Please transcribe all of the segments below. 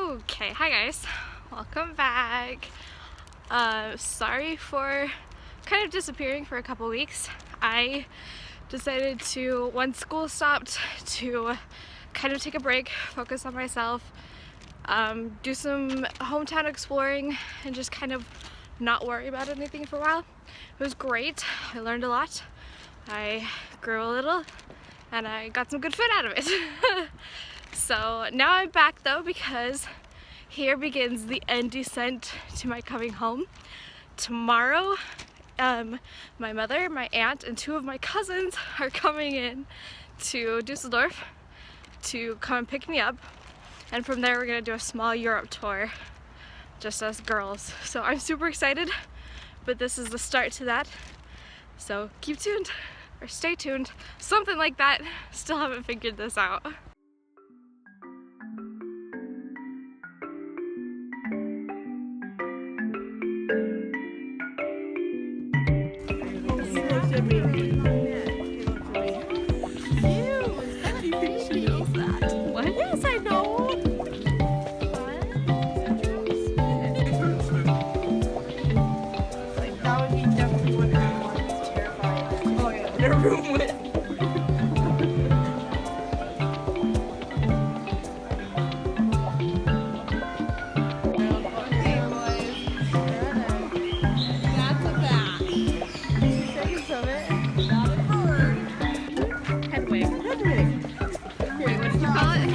Okay, hi guys, welcome back. Sorry for kind of disappearing for a couple weeks. I decided to, once school stopped, to kind of take a break, focus on myself, do some hometown exploring, and just kind of not worry about anything for a while. It was great. I learned a lot. I grew a little, and I got some good food out of it. So now I'm back though, because here begins the end descent to my coming home. Tomorrow, my mother, my aunt, and two of my cousins are coming in to Dusseldorf to come and pick me up. And from there we're gonna do a small Europe tour, just as girls. So I'm super excited, but this is the start to that. So keep tuned, or stay tuned, something like that. Still haven't figured this out.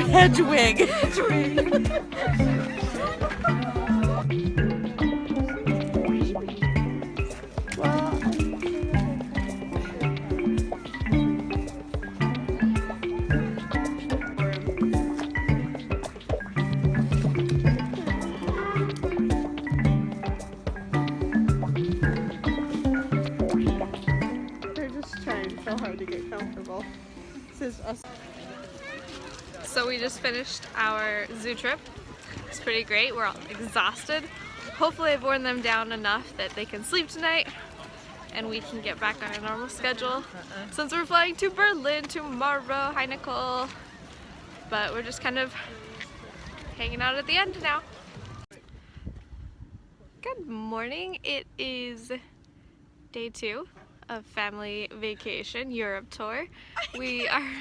Hedgewig. They're just trying so hard to get comfortable. This is us. So we just finished our zoo trip. It's pretty great. We're all exhausted. Hopefully I've worn them down enough that they can sleep tonight and we can get back on a normal schedule. Since we're flying to Berlin tomorrow. Hi Nicole. But we're just kind of hanging out at the end now. Good morning. It is day 2 of family vacation Europe tour. We are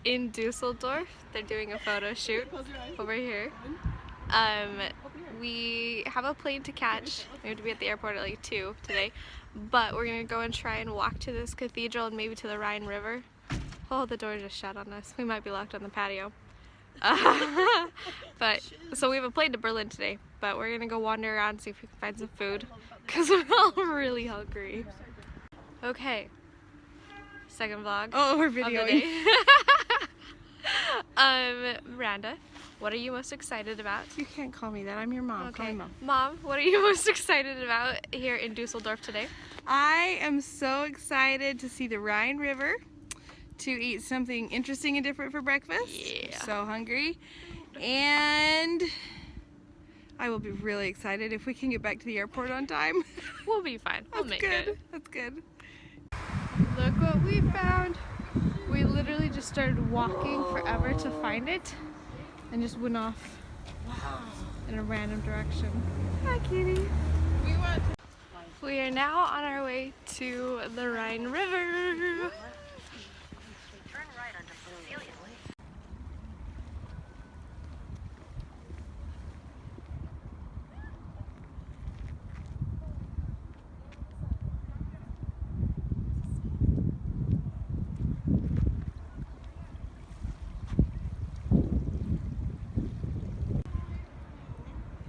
in Dusseldorf. They're doing a photo shoot over here. We have a plane to catch. We have to be at the airport at like 2 today, but we're gonna go and try and walk to this cathedral and maybe to the Rhine River. Oh, the door just shut on us. We might be locked on the patio. But so we have a plane to Berlin today, but we're gonna go wander around and see if we can find some food because we're all really hungry. Okay, second vlog. Oh, we're videoing. Miranda, what are you most excited about? You can't call me that. I'm your mom. Call Okay, me Mom. Mom, what are you most excited about here in Dusseldorf today? I am so excited to see the Rhine River, to eat something interesting and different for breakfast. Yeah. I'm so hungry. And I will be really excited if we can get back to the airport on time. We'll be fine. We'll make it. That's good. Look what we found. We literally just started walking forever to find it and just went off in a random direction. Hi, kitty. We are now on our way to the Rhine River.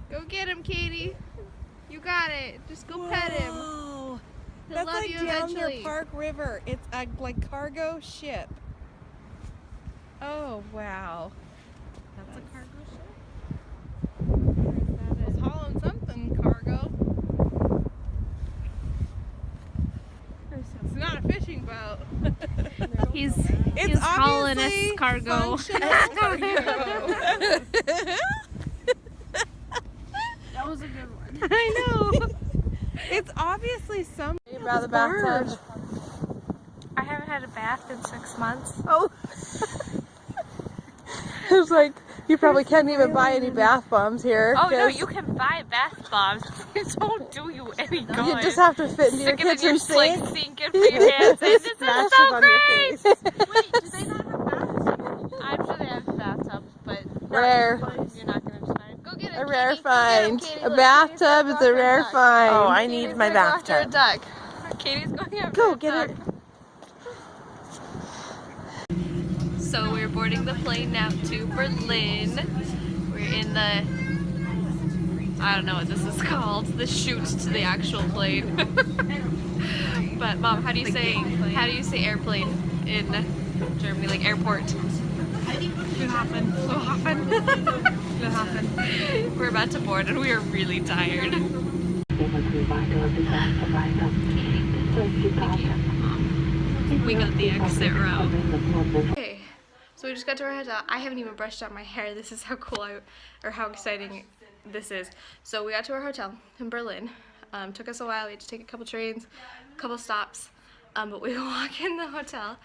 Go get him, Katie. You got it. Just go pet him. Whoa. He'll That's love like you down eventually. near Park River. It's a like cargo ship. Oh wow. That's a cargo ship? It's hauling something cargo. It's not a fishing boat. He's It's hauling us obviously cargo. functional cargo. That was a good one. I know. It's obviously some. About the bathtub. I haven't had a bath in 6 months. Oh. It was like You probably can't even buy any bath bombs here. Oh no, you can buy bath bombs. It don't do you any good. You just have to fit into your kitchen sink. Sink it for your hands. This is Splash so it on your great! face. Wait, do they not have bathtubs? I'm sure they have bathtubs, but Rare. you're not gonna find. Go get it. A rare Katie. find. Katie, A look, bathtub Katie's is a gonna go rare after a duck. find. Oh, I Katie's need gonna my go after a bathtub. duck. Katie's going after Go a get duck. it. So we're boarding the plane now to Berlin. We're in the, I don't know what this is called, the chute to the actual plane. But Mom, how do you say airplane in Germany, like airport? Flughafen. Flughafen. Flughafen. We're about to board and we are really tired. We got the exit row. Okay, so we just got to our hotel. I haven't even brushed out my hair. This is how cool or how exciting this is. So we got to our hotel in Berlin. Took us a while. We had to take a couple trains, a couple stops, but we walk in the hotel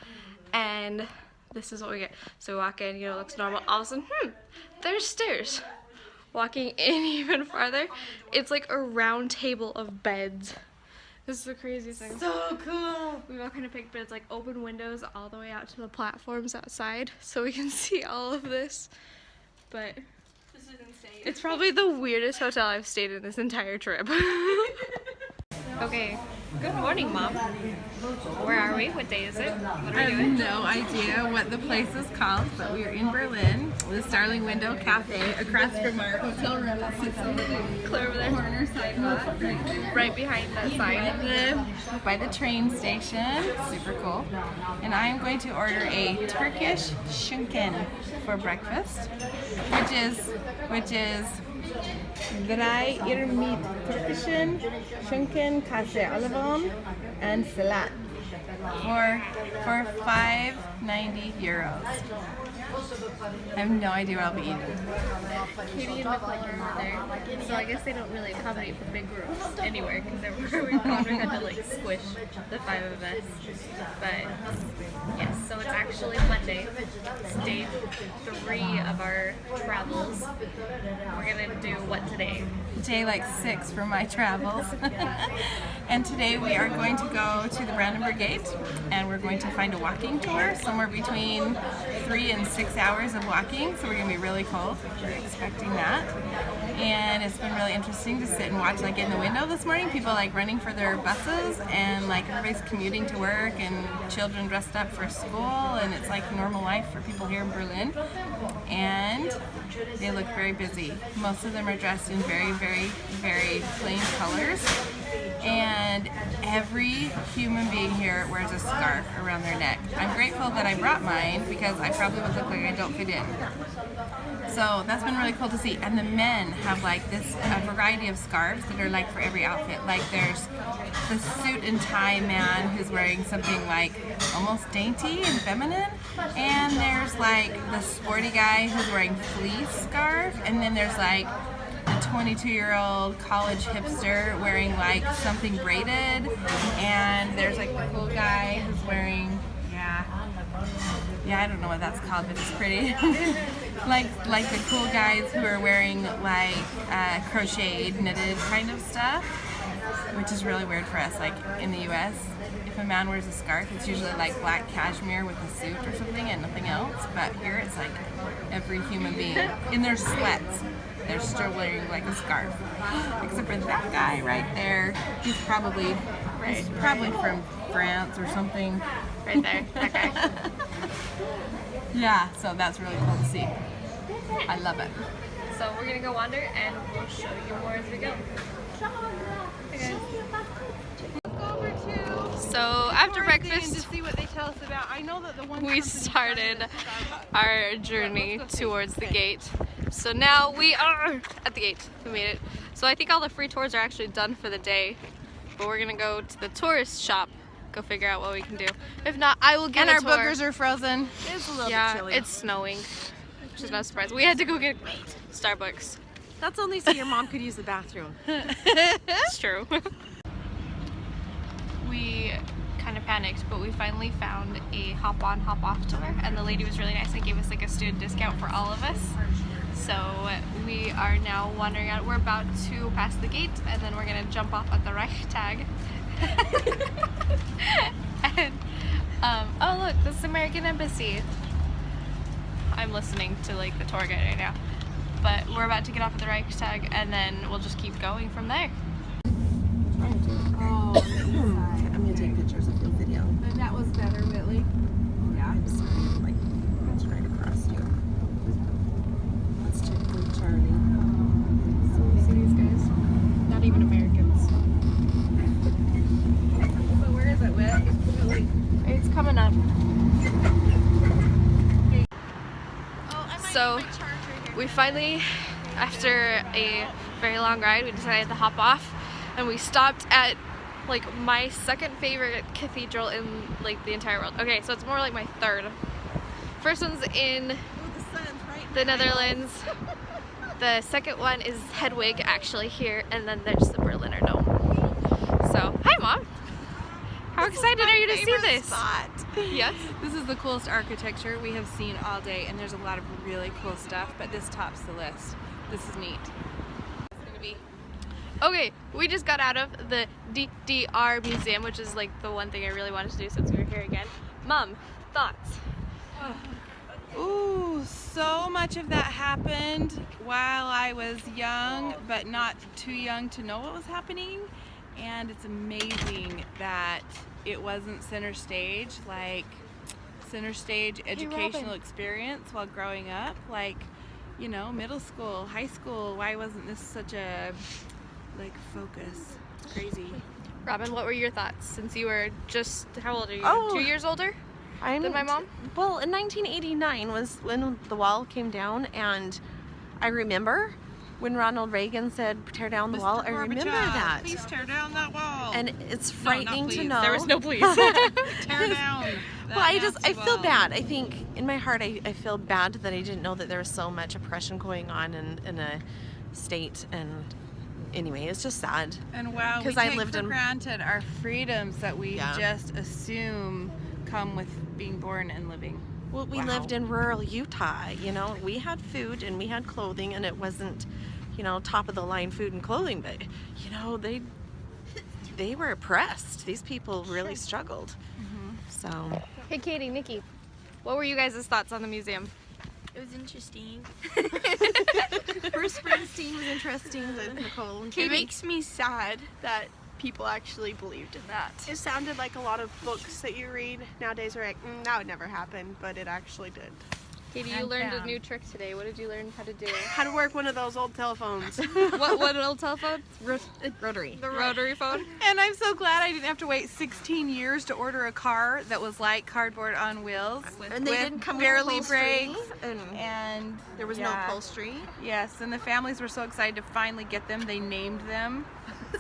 and this is what we get. So we walk in, you know, it looks normal. All of a sudden, there's stairs. Walking in even farther, it's like a round table of beds. This is the craziest thing. So cool. We've all kind of picked beds, like open windows all the way out to the platforms outside so we can see all of this. But This is insane. it's probably the weirdest hotel I've stayed in this entire trip. Okay, good morning, Mom. Where are we? What day is it? What are I we have doing? no idea what the place is called, but we are in Berlin, the Starling Window Cafe, across from our hotel room that sits over the Clear over there. corner sidewalk. Right behind that sign. By the train station. Super cool. And I am going to order a Turkish Schinken for breakfast, which is Drei Irmit Türkischen Schinken, Kase Olivon, and Salat for €5.90. I have no idea what I'll be eating. Katie and Nicole are there, so I guess they don't really accommodate for big groups anywhere because everywhere we've gone we had to like squish the 5 of us. But yes, so it's actually Monday. It's day 3 of our travels. We're gonna do what today? Day like 6 for my travels. And today we are going to go to the Brandenburg Gate and we're going to find a walking tour, somewhere between 3 and 6 hours of walking, so we're going to be really cold. We're expecting that. And it's been really interesting to sit and watch, like in the window this morning, people like running for their buses and like everybody's commuting to work and children dressed up for school, and it's like normal life for people here in Berlin. And they look very busy. Most of them are dressed in very, very, very plain colors. And every human being here wears a scarf around their neck. I'm grateful that I brought mine because I probably would look like I don't fit in. So that's been really cool to see. And the men have like a variety of scarves that are like for every outfit. Like there's the suit and tie man who's wearing something like almost dainty and feminine. And there's like the sporty guy who's wearing fleece scarf. And then there's like a 22-year-old college hipster wearing like something braided, and there's like the cool guy who's wearing, I don't know what that's called, but it's pretty. like the cool guys who are wearing like crocheted, knitted kind of stuff, which is really weird for us. Like in the US, if a man wears a scarf, it's usually like black cashmere with a suit or something and nothing else, but here it's like every human being in their sweats. They're still wearing like a scarf, except for that guy right there. He's probably from France or something. Right there, that guy. Yeah, so that's really cool to see. I love it. So we're gonna go wander and we'll show you more as we go. Hey guys. So after breakfast, to see what they tell us about. I know that the one we started our journey towards the gate. So now we are at the gate. We made it. So I think all the free tours are actually done for the day. But we're gonna go to the tourist shop, go figure out what we can do. If not, I will get and a our tour. boogers are frozen. It's a little bit chilly. It's snowing, which is no surprise. We had to go get Starbucks. That's only so your mom could use the bathroom. It's true. We kind of panicked, but we finally found a hop-on, hop-off tour, and the lady was really nice and gave us like a student discount for all of us. So we are now wandering out. We're about to pass the gate and then we're gonna jump off at the Reichstag. And oh look, this is American Embassy. I'm listening to like the tour guide right now. But we're about to get off at the Reichstag and then we'll just keep going from there. Oh, I'm gonna take pictures of your video. And that was better, Whitley. Yeah. I'm sorry, like, it's right across you. That's typically Charlie. See these guys? Not even Americans. So where is it, Whit? It's coming up. So we finally, after a very long ride, we decided to hop off and we stopped at like my second favorite cathedral in like the entire world. Okay, so it's more like my third. First one's in the Netherlands. The second one is Hedwig actually here, and then there's the Berliner Dome. So, hi Mom! How excited are you to see this? Spot. Yes? This is the coolest architecture we have seen all day, and there's a lot of really cool stuff, but this tops the list. This is neat. It's gonna be. Okay, we just got out of the DDR Museum, which is like the one thing I really wanted to do since we were here again. Mom, thoughts? Ooh, so much of that happened while I was young, but not too young to know what was happening. And it's amazing that it wasn't center stage, like center stage educational experience while growing up, like, you know, middle school, high school. Why wasn't this such a like focus? It's crazy. Robin, what were your thoughts since you were just, how old are you? Oh. 2 years older than my mom? Well, in 1989 was when the wall came down, and I remember when Ronald Reagan said, tear down the wall. I remember that. Please tear down that wall. And it's frightening to know. There was no please. Tear down. Well, I feel bad. I think in my heart I feel bad that I didn't know that there was so much oppression going on in a state, and anyway, it's just sad. And wow, we 'Cause I take lived for in- granted our freedoms that we Yeah. just assume come with being born and living. Well, we Wow. lived in rural Utah, you know. We had food and we had clothing, and it wasn't, you know, top of the line food and clothing, but you know, they were oppressed. These people really struggled. So Hey Katie, Nikki, what were you guys' thoughts on the museum? It was interesting. Bruce Springsteen was interesting with Nicole and It makes me sad that people actually believed in that. It sounded like a lot of books that you read nowadays are like, that would never happen, but it actually did. Katie, you learned a new trick today. What did you learn how to do? How to work one of those old telephones. what old telephone? Rotary. The rotary phone? And I'm so glad I didn't have to wait 16 years to order a car that was like cardboard on wheels. And they with didn't come barely with upholstery, brakes. And there was no yeah. upholstery. Yes, and the families were so excited to finally get them. They named them.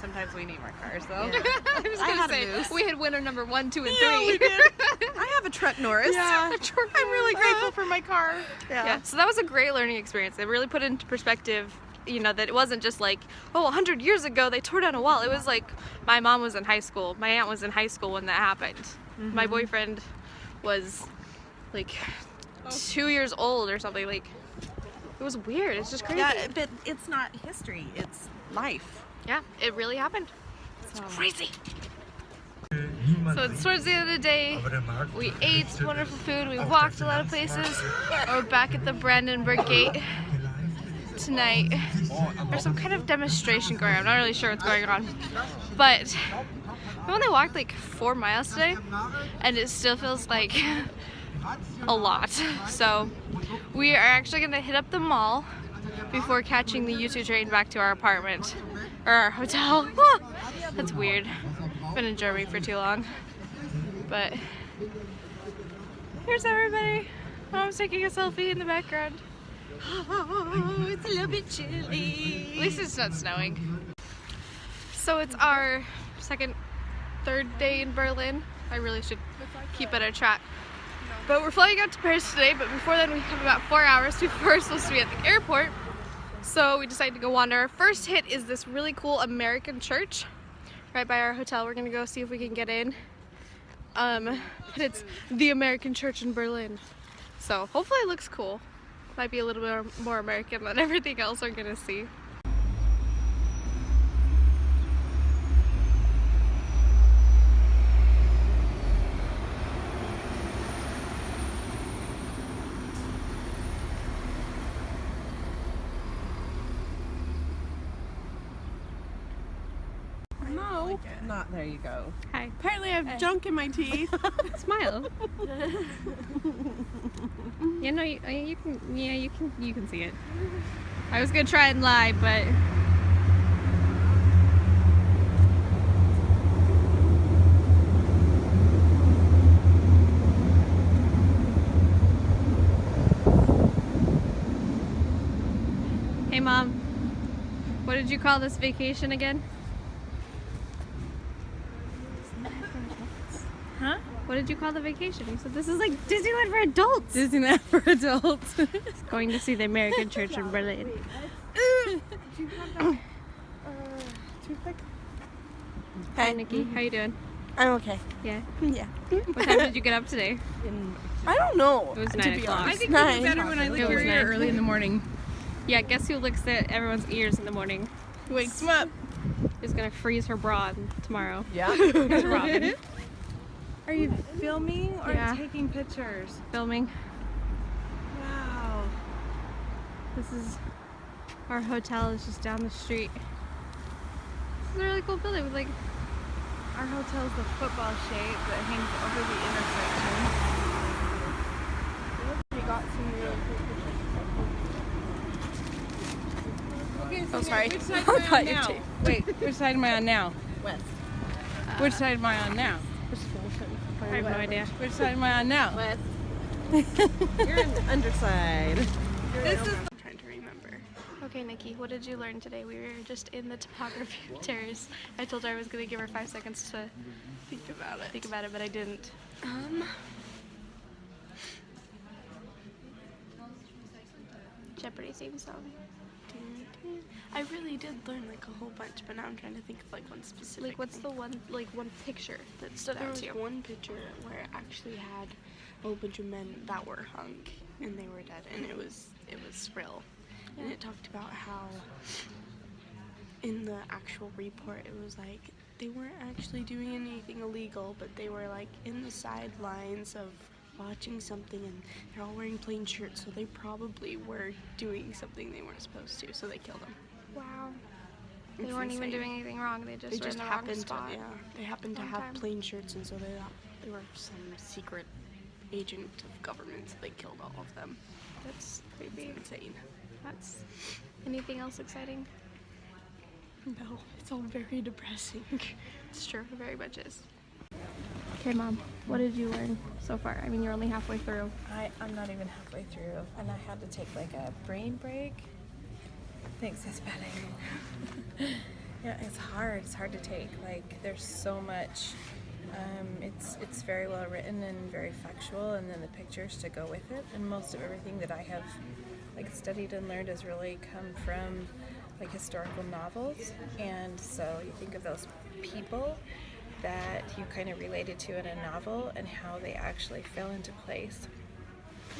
Sometimes we name our cars though. I was gonna had a say, moose. we had winner number 1, 2, and 3. Yeah, we did. I have a truck, Norris. Yeah, I'm really grateful for my car. Yeah, so that was a great learning experience. It really put into perspective, you know, that it wasn't just like, oh, 100 years ago they tore down a wall. It was like, my mom was in high school. My aunt was in high school when that happened. My boyfriend was like 2 years old or something. Like, it was weird. It's just crazy. Yeah, but it's not history. It's life. Yeah, it really happened. It's crazy. So it's towards the end of the day. We ate wonderful food. We walked a lot of places. We're back at the Brandenburg Gate tonight. There's some kind of demonstration going on. I'm not really sure what's going on. But we only walked like 4 miles today, and it still feels like a lot. So we are actually going to hit up the mall before catching the U2 train back to our apartment. Or our hotel. That's weird. I've been in Germany for too long. But here's everybody. Mom's taking a selfie in the background. Oh, it's a little bit chilly. At least it's not snowing. So it's our third day in Berlin. I really should keep better track. But we're flying out to Paris today, but before then we have about 4 hours before we're supposed to be at the airport. So we decided to go wander. Our first hit is this really cool American church right by our hotel. We're gonna go see if we can get in. But it's the American church in Berlin. So hopefully it looks cool. Might be a little bit more American than everything else we're gonna see. No. Not there you go. Hi. Apparently I have junk in my teeth. Smile. Yeah, no, you can. Yeah, you can see it. I was gonna try and lie, but hey, Mom. What did you call this vacation again? Huh? What did you call the vacation? You said this is like Disneyland for adults. Disneyland for adults. Going to see the American Church in Berlin. Toothpick? Hi, Nikki. How you doing? I'm okay. Yeah. Yeah. What time did you get up today? I don't know. It was to 9 be o'clock. honest. I think it's 9. better when I It lick was your ear 9. early in the morning. Yeah, guess who licks everyone's ears in the morning? Wakes them up. Is gonna freeze her bra tomorrow. Yeah. It's Robin. Are you filming or Yeah. taking pictures? Filming. Wow. This is our hotel is just down the street. This is a really cool building with like Our hotel is the football shape that hangs over the intersection. We got some real Okay, so Oh, sorry. Which side I am I thought on you now? too. Wait, which side am I on now? West. Which side am I on now? I have no idea. Which side am I on now? West. You're on the underside. This is. I'm trying to remember. Okay, Nikki, what did you learn today? We were just in the Typography Terrace. I told her I was gonna give her 5 seconds to Think about it. think about it, but I didn't. Jeopardy theme song. I really did learn like a whole bunch, but now I'm trying to think of like one specific. Like, what's the one picture that stood There out was to you? one picture where it actually had a whole bunch of men that were hung and they were dead, and it was real. And it talked about how in the actual report it was like they weren't actually doing anything illegal, but they were like in the sidelines of watching something, and they're all wearing plain shirts, so they probably were doing something they weren't supposed to, so they killed them. Wow. They It's weren't even insane. doing anything wrong. They They just were in just the wrong happened to, spot. yeah, they happened to Wrong have time. plain shirts, and so they thought they were some secret agent of government, so they killed all of them. That's creepy. It's insane. That's anything else exciting? No, it's all very depressing. It's true, it very much is. Okay, Mom, what did you learn so far? I mean, you're only halfway through. I'm not even halfway through, and I had to take like a brain break. Thanks, it's better. Yeah, it's hard. It's hard to take. Like, there's so much. It's very well written and very factual, and then the pictures to go with it. And most of everything that I have like studied and learned has really come from like historical novels. And so you think of those people that you kind of related to in a novel and how they actually fell into place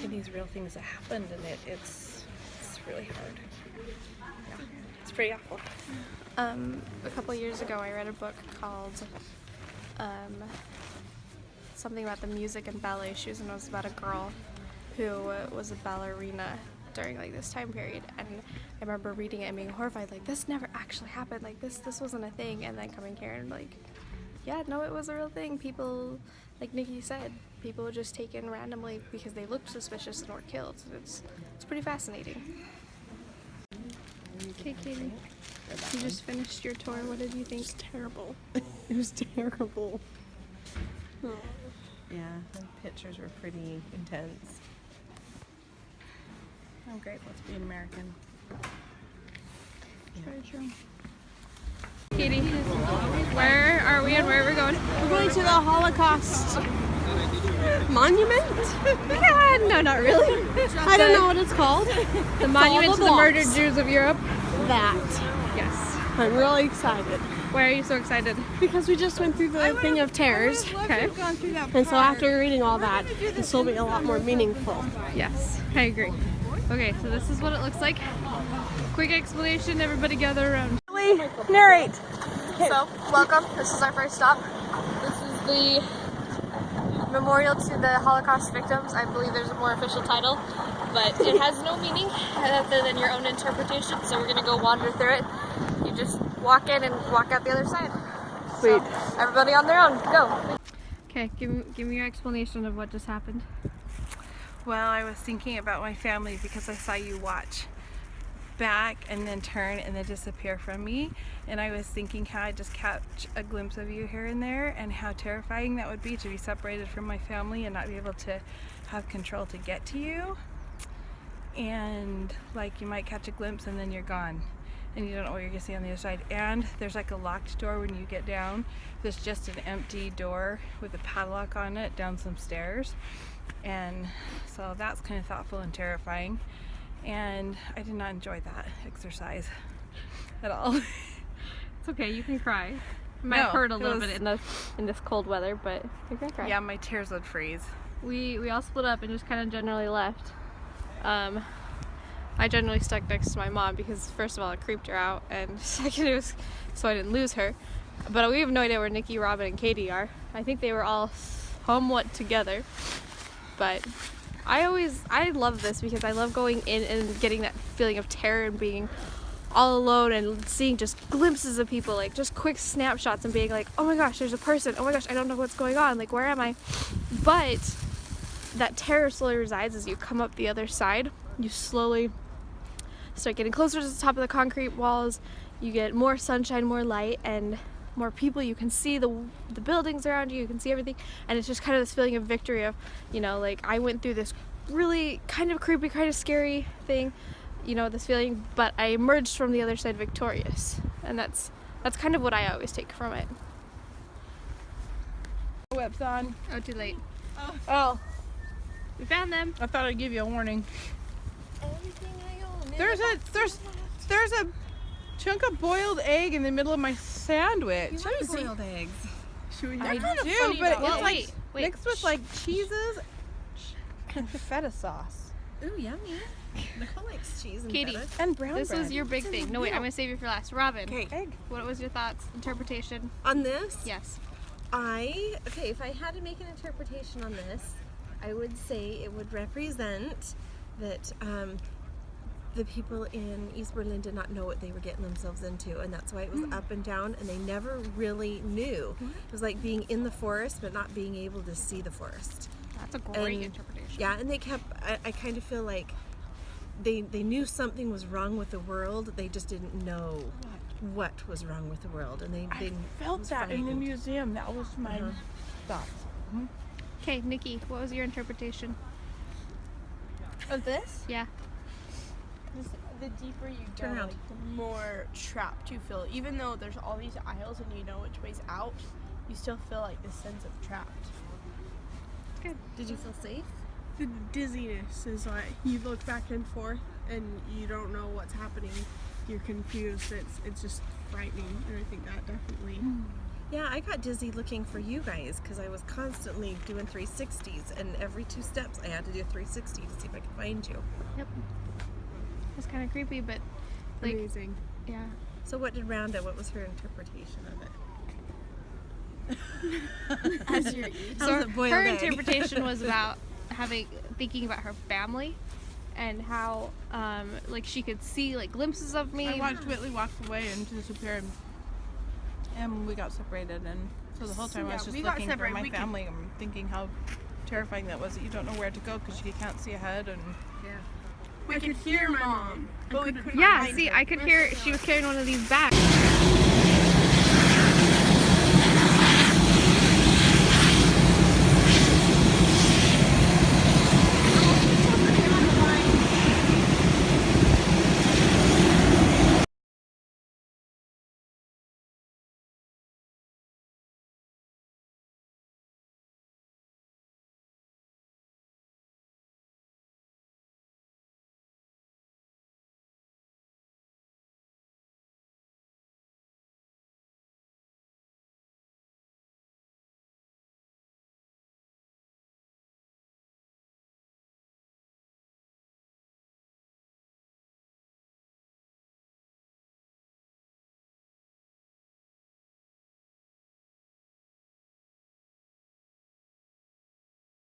in these real things that happened, and it's really hard. Yeah, it's pretty awful. A couple years ago, I read a book called something about the music and ballet shoes, and it was about a girl who was a ballerina during like this time period. And I remember reading it and being horrified, like, this never actually happened, like this wasn't a thing. And then coming here and like, yeah, no, it was a real thing. People, like Nikki said, people were just taken randomly because they looked suspicious and were killed. It's pretty fascinating. Okay, Katie, you just finished your tour. What did you think? It's terrible. It was terrible. Yeah, the pictures were pretty intense. I'm grateful to be an American. Very true. Katie, where are we and where are we going? We're going to the Holocaust Monument? Yeah, no, not really. I don't know what it's called. The monument to the blocks. murdered Jews of Europe. That. Yes. I'm really excited Why are you so excited? because we just went through the thing of terrors. Okay. And so after reading all that, this will be a lot more meaningful. Yes, I agree. Okay, so this is what it looks like. Quick explanation, everybody gather around. Narrate. So, welcome. This is our first stop. This is the memorial to the Holocaust victims. I believe there's a more official title, but it has no meaning other than your own interpretation, so we're gonna go wander through it. You just walk in and walk out the other side. Sweet. So, everybody on their own, go. Okay, give me your explanation of what just happened. Well, I was thinking about my family because I saw you watch back and then turn and then disappear from me, and I was thinking how I just catch a glimpse of you here and there and how terrifying that would be to be separated from my family and not be able to have control to get to you, and like you might catch a glimpse and then you're gone and you don't know what you're gonna see on the other side, and there's like a locked door when you get down. There's just an empty door with a padlock on it down some stairs, and so that's kind of thoughtful and terrifying, and I did not enjoy that exercise at all. It's okay, you can cry. It might No, hurt a it little was- bit in this cold weather, but you can cry. Yeah, my tears would freeze. We all split up and just kind of generally left. I generally stuck next to my mom because first of all it creeped her out, and second it was so I didn't lose her. But we have no idea where Nikki, Robin, and Katie are. I think they were all somewhat together. But I love this because I love going in and getting that feeling of terror and being all alone and seeing just glimpses of people, like just quick snapshots and being like, oh my gosh, there's a person, oh my gosh, I don't know what's going on, like where am I? But that terror slowly resides as you come up the other side. You slowly start getting closer to the top of the concrete walls, you get more sunshine, more light, and more people. You can see the buildings around you, you can see everything, and it's just kind of this feeling of victory of, you know, like I went through this really kind of creepy, kind of scary thing, you know, this feeling, but I emerged from the other side victorious, and that's kind of what I always take from it. Whips on. Oh, too late. Oh, We found them. I thought I'd give you a warning. Everything I own. There's a chunk of boiled egg in the middle of my sandwich. You like boiled eggs. Should we I have do, but it's Well, like wait. mixed with like cheeses and feta sauce Ooh, yummy. Nicole likes cheese and Katie. feta. and brown This bread. was your big thing. No, wait, I'm gonna save you for last. Robin, Okay, egg. what was your thoughts, interpretation? on this, Yes. if I had to make an interpretation on this, I would say it would represent that the people in East Berlin did not know what they were getting themselves into, and that's why it was up and down, and they never really knew. It was like being in the forest but not being able to see the forest. That's a great And- interpretation. Yeah, and they kept, I kind of feel like they knew something was wrong with the world, they just didn't know what was wrong with the world, and they Felt was that in the frightened. museum. That was my thoughts. Okay, Nikki, what was your interpretation? of this? Yeah. The deeper you go, Turn around. like, the more trapped you feel. Even though there's all these aisles and you know which way's out, you still feel like this sense of trapped. Did you feel safe? The dizziness is like you look back and forth and you don't know what's happening. You're confused. It's just frightening, and I think that definitely. Yeah, I got dizzy looking for you guys because I was constantly doing 360s, and every 2 steps I had to do a 360 to see if I could find you. Yep. It's kind of creepy, but like, Amazing. yeah. So what did Rhonda, what was her interpretation of it? As you're So it boiled her egg? interpretation was about thinking about her family and how like she could see like glimpses of me. I watched Whitley walk away and disappear, and we got separated. And so the whole time I was just we got looking for separated. my We could- family and thinking how terrifying that was. That you don't know where to go because you can't see ahead. And We could hear my mom, but we couldn't Yeah, find see, her. I could hear she was carrying one of these bags.